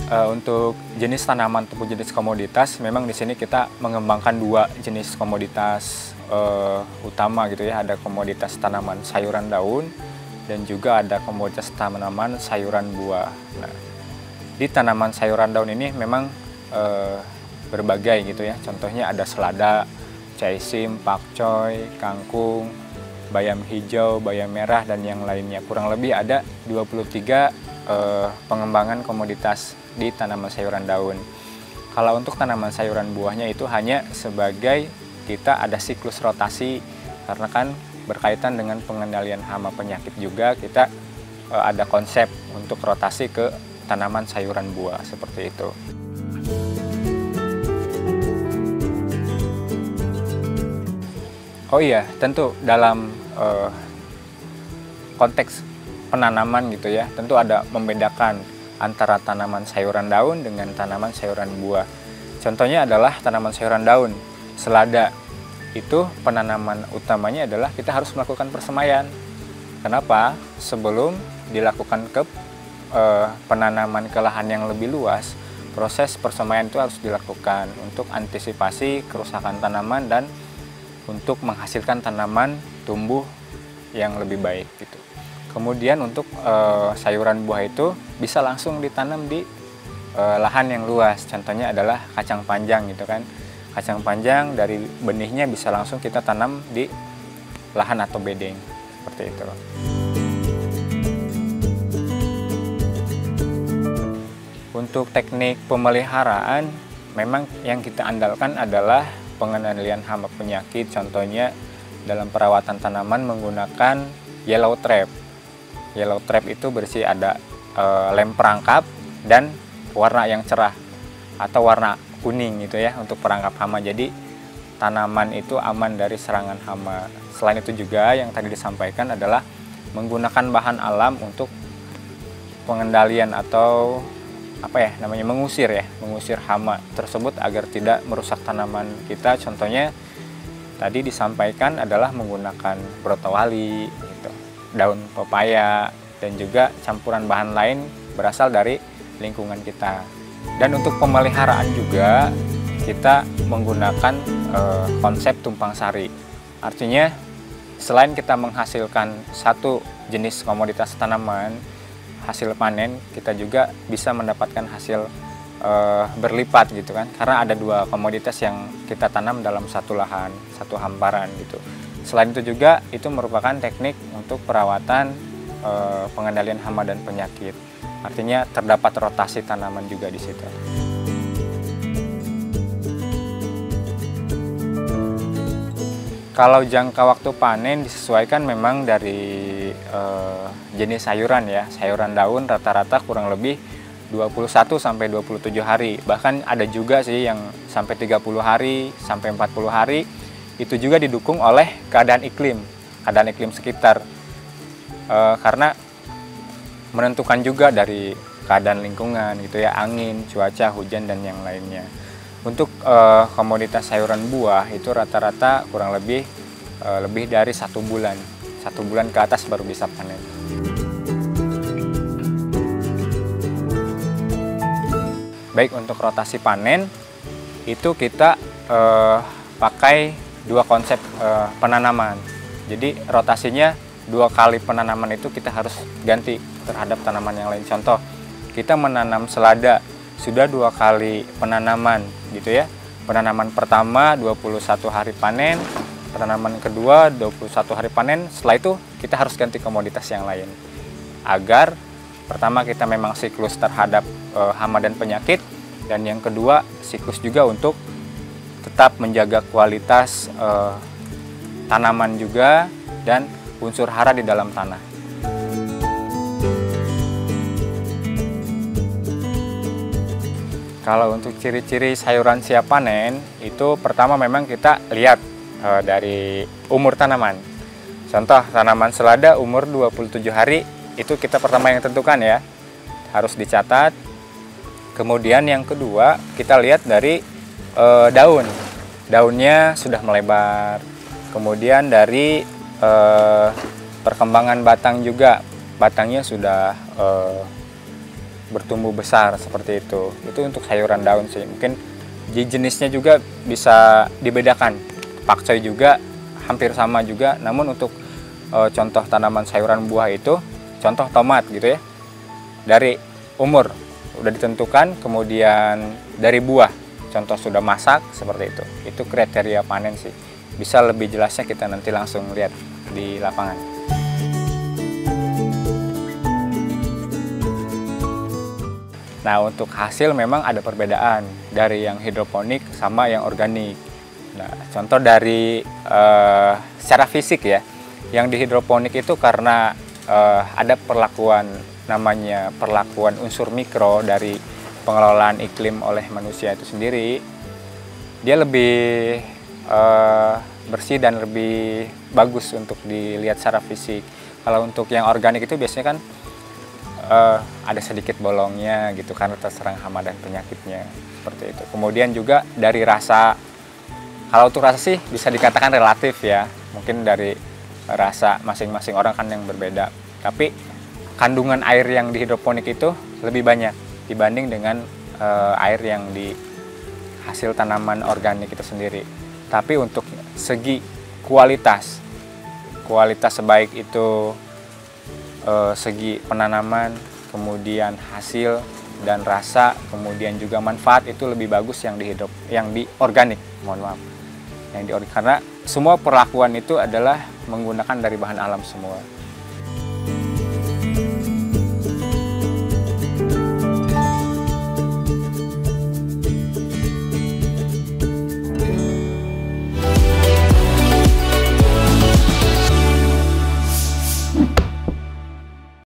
Untuk jenis tanaman ataupun jenis komoditas, memang di sini kita mengembangkan dua jenis komoditas utama gitu ya. Ada komoditas tanaman sayuran daun dan juga ada komoditas tanaman sayuran buah. Nah, di tanaman sayuran daun ini memang berbagai gitu ya. Contohnya ada selada, caisim, pakcoy, kangkung, bayam hijau, bayam merah, dan yang lainnya. Kurang lebih ada 23 pengembangan komoditas di tanaman sayuran daun. Kalau untuk tanaman sayuran buahnya itu hanya sebagai kita ada siklus rotasi, karena kan berkaitan dengan pengendalian hama penyakit juga, kita ada konsep untuk rotasi ke tanaman sayuran buah seperti itu. Oh iya, tentu dalam konteks penanaman gitu ya, tentu ada membedakan antara tanaman sayuran daun dengan tanaman sayuran buah. Contohnya adalah tanaman sayuran daun, selada. Itu penanaman utamanya adalah kita harus melakukan persemaian. Kenapa? Sebelum dilakukan penanaman ke lahan yang lebih luas, proses persemaian itu harus dilakukan untuk antisipasi kerusakan tanaman dan untuk menghasilkan tanaman tumbuh yang lebih baik gitu. Kemudian untuk sayuran buah itu bisa langsung ditanam di lahan yang luas. Contohnya adalah kacang panjang gitu kan. Kacang panjang dari benihnya bisa langsung kita tanam di lahan atau bedeng seperti itu. Untuk teknik pemeliharaan memang yang kita andalkan adalah pengendalian hama penyakit. Contohnya dalam perawatan tanaman menggunakan yellow trap. Yellow trap itu bersih ada lem perangkap dan warna yang cerah atau warna kuning gitu ya untuk perangkap hama. Jadi tanaman itu aman dari serangan hama. Selain itu juga yang tadi disampaikan adalah menggunakan bahan alam untuk pengendalian atau mengusir hama tersebut agar tidak merusak tanaman kita. Contohnya tadi disampaikan adalah menggunakan brotowali gitu, daun pepaya, dan juga campuran bahan lain berasal dari lingkungan kita. Dan untuk pemeliharaan juga kita menggunakan konsep tumpang sari. Artinya selain kita menghasilkan satu jenis komoditas tanaman, hasil panen, kita juga bisa mendapatkan hasil berlipat gitu kan, karena ada dua komoditas yang kita tanam dalam satu lahan, satu hamparan gitu. Selain itu juga itu merupakan teknik untuk perawatan pengendalian hama dan penyakit. Artinya terdapat rotasi tanaman juga di situ. Kalau jangka waktu panen disesuaikan memang dari jenis sayuran ya. Sayuran daun rata-rata kurang lebih 21 sampai 27 hari. Bahkan ada juga sih yang sampai 30 hari, sampai 40 hari. Itu juga didukung oleh keadaan iklim sekitar. Karena menentukan juga dari keadaan lingkungan gitu ya, angin, cuaca, hujan, dan yang lainnya. Untuk komoditas sayuran buah itu rata-rata kurang lebih dari 1 bulan. 1 bulan ke atas baru bisa panen. Baik, untuk rotasi panen itu kita pakai dua konsep penanaman. Jadi rotasinya 2 kali penanaman itu kita harus ganti terhadap tanaman yang lain. Contoh, kita menanam selada sudah 2 kali penanaman gitu ya. Penanaman pertama 21 hari panen, penanaman kedua 21 hari panen. Setelah itu kita harus ganti komoditas yang lain agar pertama kita memang siklus terhadap hama dan penyakit, dan yang kedua siklus juga untuk tetap menjaga kualitas tanaman juga dan unsur hara di dalam tanah. Kalau untuk ciri-ciri sayuran siap panen itu pertama memang kita lihat dari umur tanaman. Contoh tanaman selada umur 27 hari itu kita pertama yang tentukan ya, harus dicatat. Kemudian yang kedua kita lihat dari daunnya sudah melebar. Kemudian dari perkembangan batang juga, batangnya sudah bertumbuh besar seperti itu. Itu untuk sayuran daun sih. Mungkin jenisnya juga bisa dibedakan. Pakcoy juga hampir sama juga, namun untuk contoh tanaman sayuran buah itu, contoh tomat gitu ya, dari umur udah ditentukan, kemudian dari buah, contoh sudah masak seperti itu kriteria panen sih. Bisa lebih jelasnya kita nanti langsung lihat di lapangan. Nah, untuk hasil memang ada perbedaan dari yang hidroponik sama yang organik. Nah, contoh dari secara fisik ya, yang di hidroponik itu karena ada namanya perlakuan unsur mikro dari pengelolaan iklim oleh manusia itu sendiri, dia lebih bersih dan lebih bagus untuk dilihat secara fisik. Kalau untuk yang organik itu biasanya kan ada sedikit bolongnya gitu karena terserang hama dan penyakitnya seperti itu. Kemudian juga dari rasa, kalau untuk rasa sih bisa dikatakan relatif ya, mungkin dari rasa masing-masing orang kan yang berbeda. Tapi kandungan air yang di hidroponik itu lebih banyak dibanding dengan air yang di hasil tanaman organik itu sendiri. Tapi untuk segi kualitas sebaik itu segi penanaman, kemudian hasil dan rasa, kemudian juga manfaat itu lebih bagus yang di organik. Mohon maaf. Karena semua perlakuan itu adalah menggunakan dari bahan alam semua.